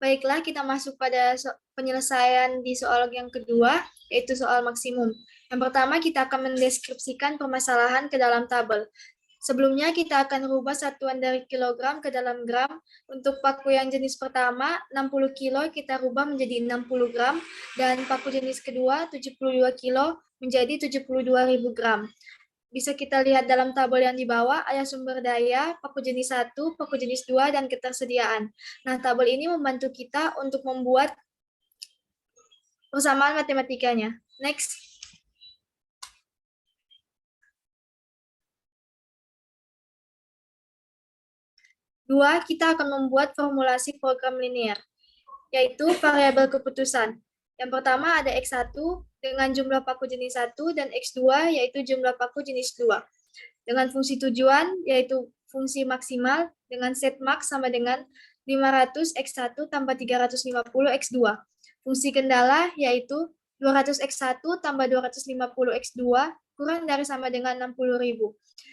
Baiklah, kita masuk pada penyelesaian di soal yang kedua, yaitu soal maksimum. Yang pertama, kita akan mendeskripsikan permasalahan ke dalam tabel. Sebelumnya, kita akan rubah satuan dari kilogram ke dalam gram. Untuk paku yang jenis pertama, 60 kilo, kita rubah menjadi 60 gram. Dan paku jenis kedua, 72 kilo, menjadi 72.000 gram. Bisa kita lihat dalam tabel yang di bawah, ada sumber daya, paku jenis 1, paku jenis 2, dan ketersediaan. Nah, tabel ini membantu kita untuk membuat persamaan matematikanya. Next. Dua, kita akan membuat formulasi program linear, yaitu variabel keputusan. Yang pertama ada X1 dengan jumlah paku jenis 1 dan X2 yaitu jumlah paku jenis 2. Dengan fungsi tujuan yaitu fungsi maksimal dengan set max sama dengan 500 X1 tambah 350 X2. Fungsi kendala yaitu 200 X1 tambah 250 X2 kurang dari sama dengan 60.000.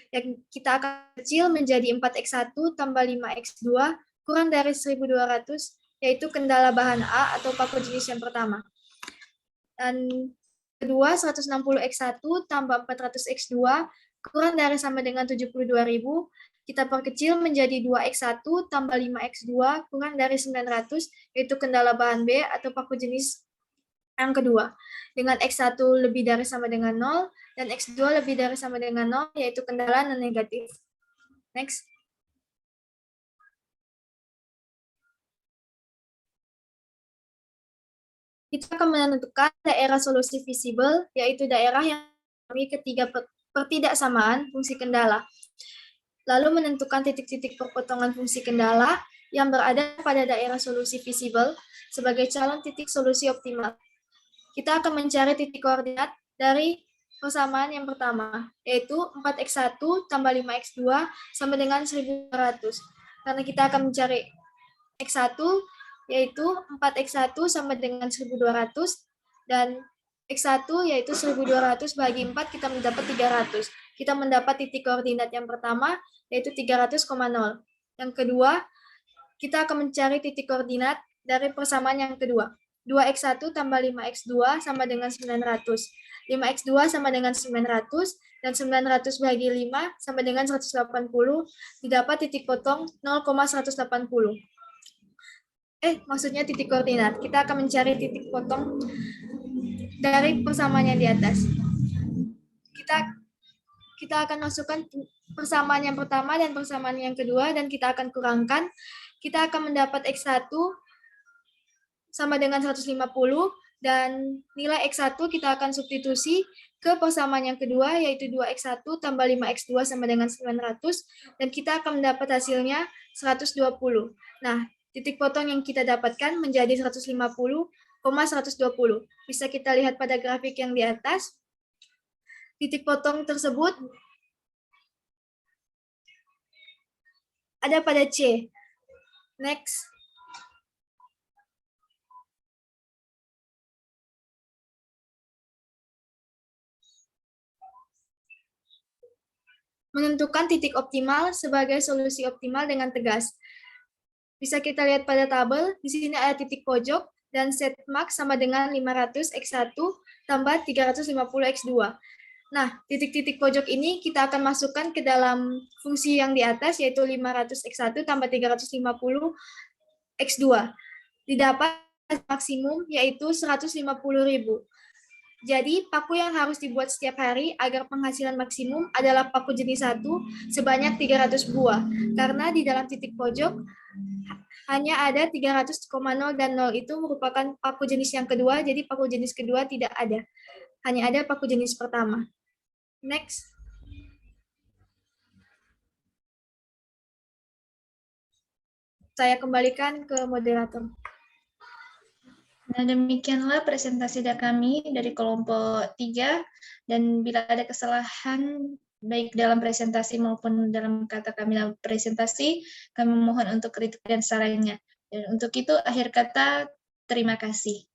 Yang kita akan kecil menjadi 4X1 tambah 5X2 kurang dari 1.200, yaitu kendala bahan A atau paku jenis yang pertama. Dan kedua, 160X1 tambah 400X2 kurang dari sama dengan 72.000, kita perkecil menjadi 2X1 tambah 5X2 kurang dari 900, yaitu kendala bahan B atau paku jenis yang kedua. Dengan X1 lebih dari sama dengan 0, dan X2 lebih dari sama dengan 0, yaitu kendala non-negatif. Next. Kita akan menentukan daerah solusi visible, yaitu daerah yang memiliki ketiga pertidaksamaan fungsi kendala. Lalu menentukan titik-titik perpotongan fungsi kendala yang berada pada daerah solusi visible sebagai calon titik solusi optimal. Kita akan mencari titik koordinat dari persamaan yang pertama, yaitu 4X1 tambah 5X2 sama dengan 1.200. Karena kita akan mencari X1, yaitu 4X1 sama dengan 1.200, dan X1 yaitu 1.200 bagi 4, kita mendapat 300. Kita mendapat titik koordinat yang pertama, yaitu 300,0. Yang kedua, kita akan mencari titik koordinat dari persamaan yang kedua. 2X1 tambah 5X2 sama dengan 900. 5X2 sama dengan 900, dan 900 bagi 5 sama dengan 180, didapat titik potong 0,180. Maksudnya titik koordinat. Kita akan mencari titik potong dari persamaan yang di atas. Kita akan masukkan persamaan yang pertama dan persamaan yang kedua, dan kita akan kurangkan. Kita akan mendapat X1 sama dengan 150, dan nilai X1 kita akan substitusi ke persamaan yang kedua, yaitu 2X1 tambah 5X2 sama dengan 900, dan kita akan mendapat hasilnya 120. Nah, titik potong yang kita dapatkan menjadi 150,120. Bisa kita lihat pada grafik yang di atas. Titik potong tersebut ada pada C. Next. Menentukan titik optimal sebagai solusi optimal dengan tegas. Bisa kita lihat pada tabel, di sini ada titik pojok, dan set max sama dengan 500 X1 tambah 350 X2. Nah, titik-titik pojok ini kita akan masukkan ke dalam fungsi yang di atas, yaitu 500 X1 tambah 350 X2. Didapat maksimum, yaitu 150.000. Jadi, paku yang harus dibuat setiap hari agar penghasilan maksimum adalah paku jenis 1 sebanyak 300 buah. Karena di dalam titik pojok hanya ada 300,0 dan 0 itu merupakan paku jenis yang kedua, jadi paku jenis kedua tidak ada. Hanya ada paku jenis pertama. Next. Saya kembalikan ke moderator. Nah, demikianlah presentasi dari kami dari kelompok 3, dan bila ada kesalahan baik dalam presentasi maupun dalam kata kami dalam presentasi, kami mohon untuk kritik dan sarannya. Dan untuk itu, akhir kata, terima kasih.